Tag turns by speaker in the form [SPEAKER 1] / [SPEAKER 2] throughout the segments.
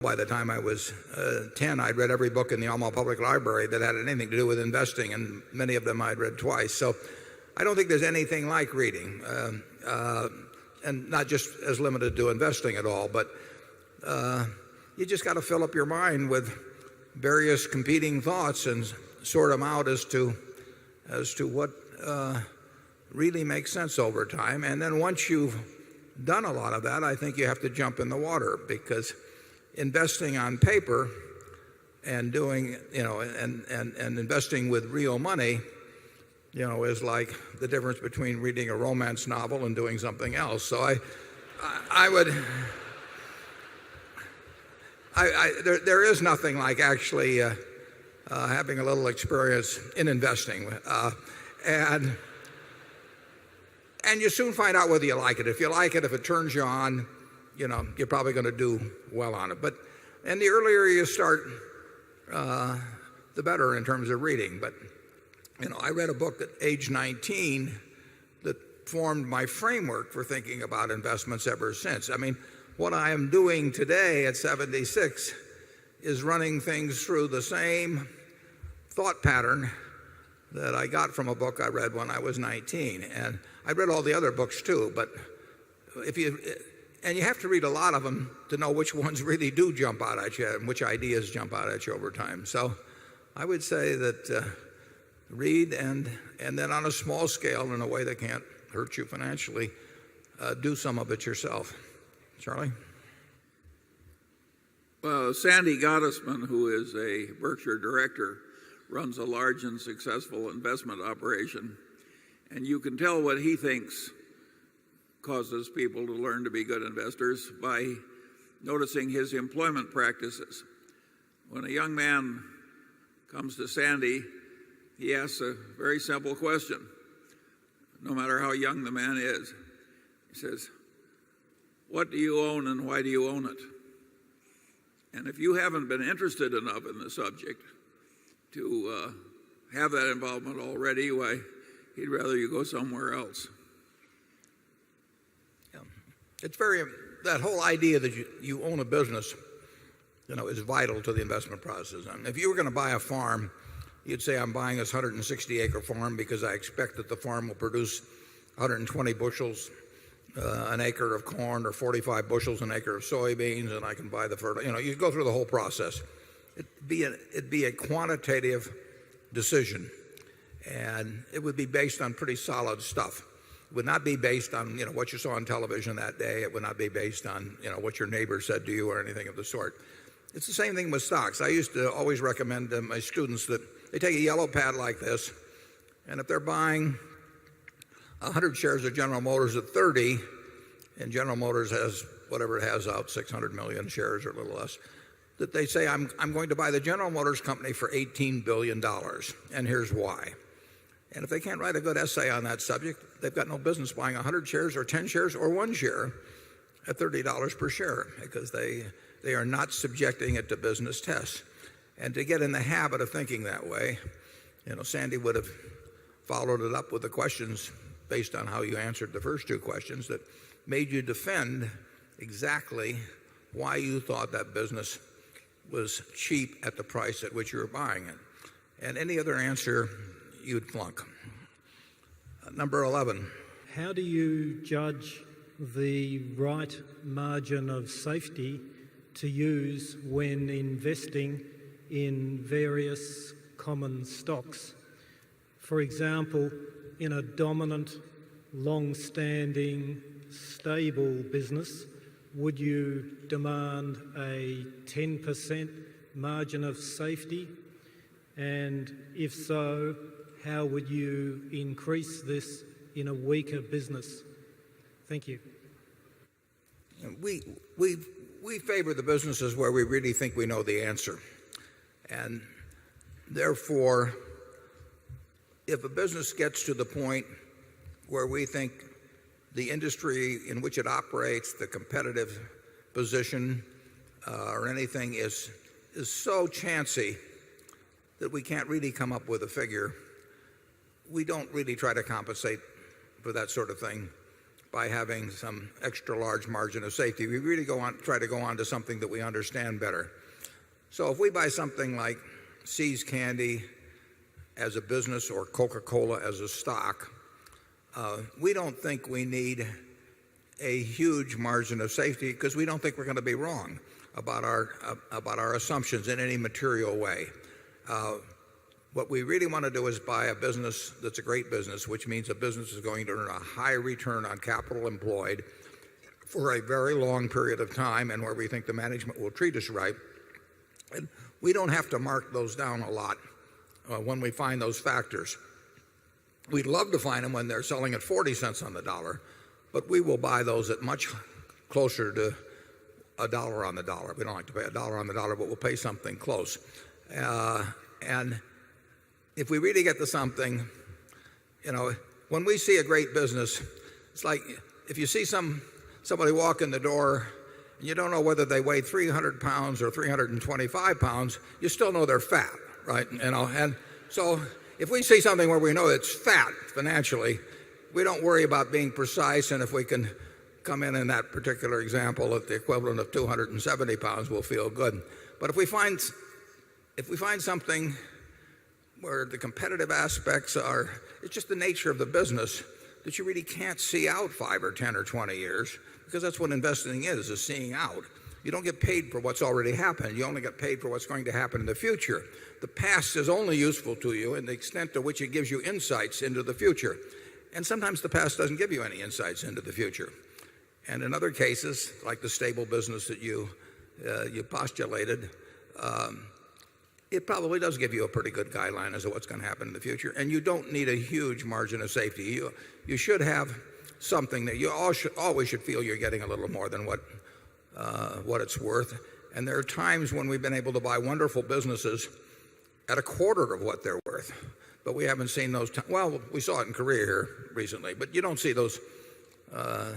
[SPEAKER 1] By the time I was 10, I'd read every book in the Alma Public Library that had anything to do with investing, and many of them I'd read twice. So I don't think there's anything like reading, and not just as limited to investing at all, but you just got to fill up your mind with various competing thoughts and sort them out as to what really makes sense over time. And then once you've done a lot of that, I think you have to jump in the water, because investing on paper and doing, and investing with real money, is like the difference between reading a romance novel and doing something else. So there is nothing like actually having a little experience in investing, and you soon find out whether you like it. If you like it, if it turns you on, you're probably going to do well on it. And the earlier you start, the better in terms of reading. But I read a book at age 19 that formed my framework for thinking about investments ever since. I mean, what I am doing today at 76 is running things through the same thought pattern that I got from a book I read when I was 19. And I read all the other books too, but you have to read a lot of them to know which ones really do jump out at you and which ideas jump out at you over time. So I would say that read, and then on a small scale, in a way that can't hurt you financially, do some of it yourself. Charlie?
[SPEAKER 2] Well, Sandy Gottesman, who is a Berkshire director, runs a large and successful investment operation. And you can tell what he thinks causes people to learn to be good investors by noticing his employment practices. When a young man comes to Sandy, he asks a very simple question, no matter how young the man is. He says, "What do you own and why do you own it?" And if you haven't been interested enough in the subject to have that involvement already, why, he'd rather you go somewhere else.
[SPEAKER 1] Yeah. It's that whole idea that you own a business, is vital to the investment process. I mean, if you were going to buy a farm, you'd say, I'm buying this 160-acre farm because I expect that the farm will produce 120 bushels an acre of corn, or 45 bushels an acre of soybeans, and I can buy the fertilizer. You go through the whole process. It'd be a quantitative decision, and it would be based on pretty solid stuff. It would not be based on what you saw on television that day. It would not be based on what your neighbor said to you or anything of the sort. It's the same thing with stocks. I used to always recommend to my students that they take a yellow pad like this, and if they're buying 100 shares of General Motors at 30, and General Motors has whatever it has out, 600 million shares or a little less, that they say, I'm going to buy the General Motors company for $18 billion, and here's why. And if they can't write a good essay on that subject, they've got no business buying 100 shares or 10 shares or 1 share at $30 per share, because they are not subjecting it to business tests. And to get in the habit of thinking that way, Sandy would have followed it up with the questions based on how you answered the first two questions that made you defend exactly why you thought that business was cheap at the price at which you were buying it. And any other answer, you'd flunk. Number 11.
[SPEAKER 3] How do you judge the right margin of safety to use when investing in various common stocks? For example, in a dominant, long-standing, stable business, would you demand a 10% margin of safety? And if so, how would you increase this in a weaker business? Thank you.
[SPEAKER 1] We favor the businesses where we really think we know the answer. And therefore, if a business gets to the point where we think the industry in which it operates, the competitive position, or anything is so chancy that we can't really come up with a figure, we don't really try to compensate for that sort of thing by having some extra large margin of safety. We really try to go on to something that we understand better. So if we buy something like See's Candy as a business or Coca-Cola as a stock, we don't think we need a huge margin of safety because we don't think we're going to be wrong about our assumptions in any material way. What we really want to do is buy a business that's a great business, which means a business is going to earn a high return on capital employed for a very long period of time and where we think the management will treat us right. And we don't have to mark those down a lot when we find those factors. We'd love to find them when they're selling at 40 cents on the dollar, but we will buy those at much closer to a dollar on the dollar. We don't like to pay a dollar on the dollar, but we'll pay something close. And if we really get to something, when we see a great business, it's like if you see somebody walk in the door and you don't know whether they weigh 300 pounds or 325 pounds, you still know they're fat, right? And so if we see something where we know it's fat financially, we don't worry about being precise, and if we can come in that particular example at the equivalent of 270 pounds, we'll feel good. But if we find something where the competitive aspects it's just the nature of the business that you really can't see out 5 or 10 or 20 years, because that's what investing is seeing out. You don't get paid for what's already happened. You only get paid for what's going to happen in the future. The past is only useful to you in the extent to which it gives you insights into the future. And sometimes the past doesn't give you any insights into the future. And in other cases, like the stable business that you postulated, it probably does give you a pretty good guideline as to what's going to happen in the future. And you don't need a huge margin of safety. You should have something that you always should feel you're getting a little more than what it's worth. And there are times when we've been able to buy wonderful businesses at a quarter of what they're worth. But we haven't seen those. Well, we saw it in Korea here recently, but you don't see those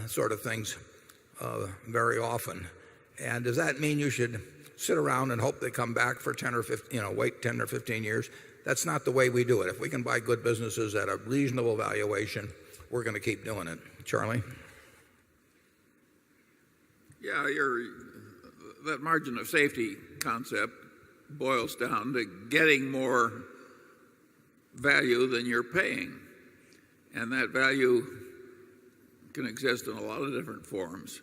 [SPEAKER 1] sort of things very often. And does that mean you should sit around and hope they come back for 10 or 15, wait 10 or 15 years? That's not the way we do it. If we can buy good businesses at a reasonable valuation, we're going to keep doing it. Charlie?
[SPEAKER 2] Yeah, that margin of safety concept boils down to getting more value than you're paying. And that value can exist in a lot of different forms.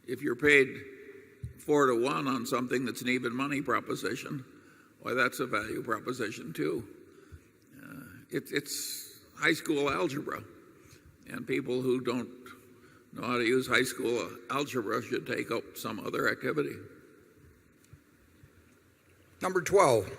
[SPEAKER 2] If you're paid 4 to 1 on something that's an even money proposition, why, that's a value proposition too. It's high school algebra, and people who don't know how to use high school algebra should take up some other activity.
[SPEAKER 1] Number 12.